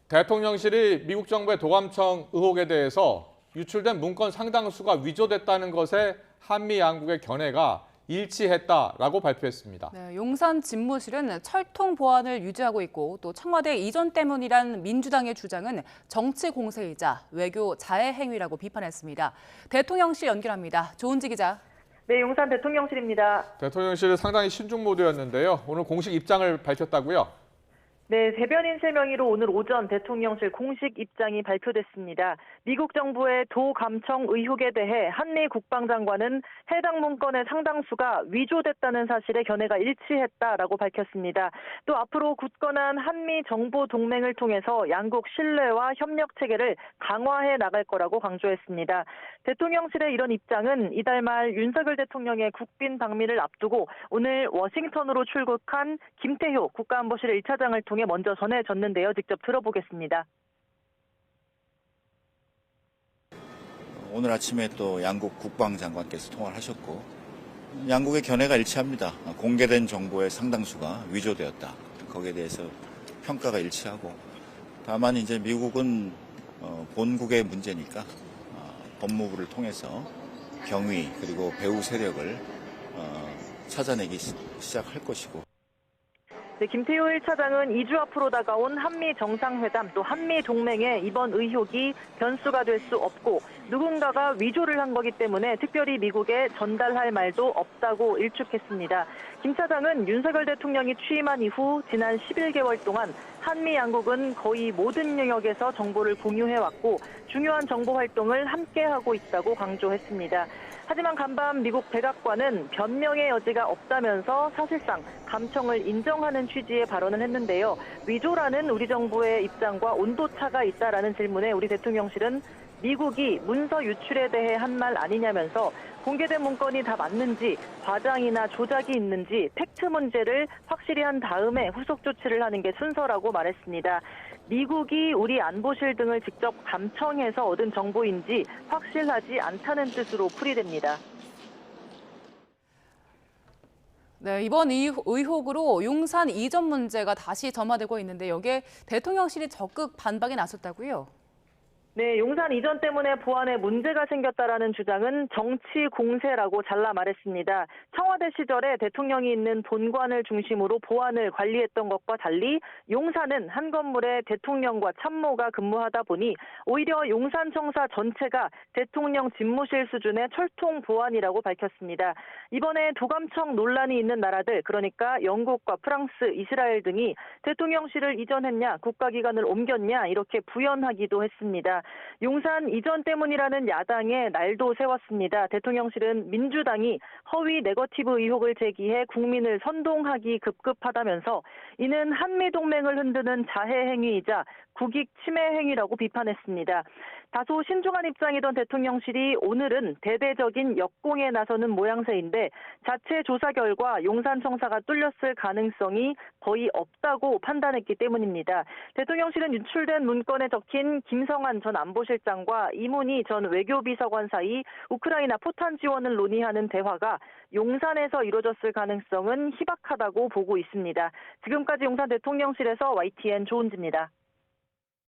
대통령실이 미국 정부의 도감청 의혹에 대해서 유출된 문건 상당수가 위조됐다는 것에 한미 양국의 견해가 일치했다라고 발표했습니다. 네, 용산 집무실은 철통 보안을 유지하고 있고 또 청와대 이전 때문이란 민주당의 주장은 정치 공세이자 외교 자해 행위라고 비판했습니다. 대통령실 연결합니다. 조은지 기자. 네, 용산 대통령실입니다. 대통령실은 상당히 신중 모드였는데요. 오늘 공식 입장을 밝혔다고요? 네, 대변인 3명의로 오늘 오전 대통령실 공식 입장이 발표됐습니다. 미국 정부의 도감청 의혹에 대해 한미 국방장관은 해당 문건의 상당수가 위조됐다는 사실에 견해가 일치했다라고 밝혔습니다. 또 앞으로 굳건한 한미 정보 동맹을 통해서 양국 신뢰와 협력 체계를 강화해 나갈 거라고 강조했습니다. 대통령실의 이런 입장은 이달 말 윤석열 대통령의 국빈 방미를 앞두고 오늘 워싱턴으로 출국한 김태효 국가안보실 1차장을 통해 먼저 전해졌는데요. 직접 들어보겠습니다. 오늘 아침에 또 양국 국방장관께서 통화를 하셨고 양국의 견해가 일치합니다. 공개된 정보의 상당수가 위조되었다. 거기에 대해서 평가가 일치하고 다만 이제 미국은 본국의 문제니까 법무부를 통해서 경위 그리고 배후 세력을 찾아내기 시작할 것이고 네, 김태효 1차장은 2주 앞으로 다가온 한미 정상회담 또 한미 동맹의 이번 의혹이 변수가 될 수 없고 누군가가 위조를 한 거기 때문에 특별히 미국에 전달할 말도 없다고 일축했습니다. 김 차장은 윤석열 대통령이 취임한 이후 지난 11개월 동안 한미 양국은 거의 모든 영역에서 정보를 공유해왔고 중요한 정보 활동을 함께하고 있다고 강조했습니다. 하지만 간밤 미국 백악관은 변명의 여지가 없다면서 사실상 감청을 인정하는 취지의 발언을 했는데요. 위조라는 우리 정부의 입장과 온도차가 있다라는 질문에 우리 대통령실은 미국이 문서 유출에 대해 한 말 아니냐면서 공개된 문건이 다 맞는지 과장이나 조작이 있는지 팩트 문제를 확실히 한 다음에 후속 조치를 하는 게 순서라고 말했습니다. 미국이 우리 안보실 등을 직접 감청해서 얻은 정보인지 확실하지 않다는 뜻으로 풀이됩니다. 네, 이번 의혹으로 용산 이전 문제가 다시 점화되고 있는데 여기에 대통령실이 적극 반박에 나섰다고요? 네, 용산 이전 때문에 보안에 문제가 생겼다라는 주장은 정치 공세라고 잘라 말했습니다. 청와대 시절에 대통령이 있는 본관을 중심으로 보안을 관리했던 것과 달리 용산은 한 건물에 대통령과 참모가 근무하다 보니 오히려 용산청사 전체가 대통령 집무실 수준의 철통 보안이라고 밝혔습니다. 이번에 도감청 논란이 있는 나라들, 그러니까 영국과 프랑스, 이스라엘 등이 대통령실을 이전했냐, 국가기관을 옮겼냐 이렇게 부연하기도 했습니다. 용산 이전 때문이라는 야당의 날도 세웠습니다. 대통령실은 민주당이 허위 네거티브 의혹을 제기해 국민을 선동하기 급급하다면서 이는 한미동맹을 흔드는 자해 행위이자 국익 침해 행위라고 비판했습니다. 다소 신중한 입장이던 대통령실이 오늘은 대대적인 역공에 나서는 모양새인데 자체 조사 결과 용산청사가 뚫렸을 가능성이 거의 없다고 판단했기 때문입니다. 대통령실은 유출된 문건에 적힌 김성한 전 안보실장과 이문희 전 외교비서관 사이 우크라이나 포탄 지원을 논의하는 대화가 용산에서 이루어졌을 가능성은 희박하다고 보고 있습니다. 지금까지 용산 대통령실에서 YTN 조은지입니다.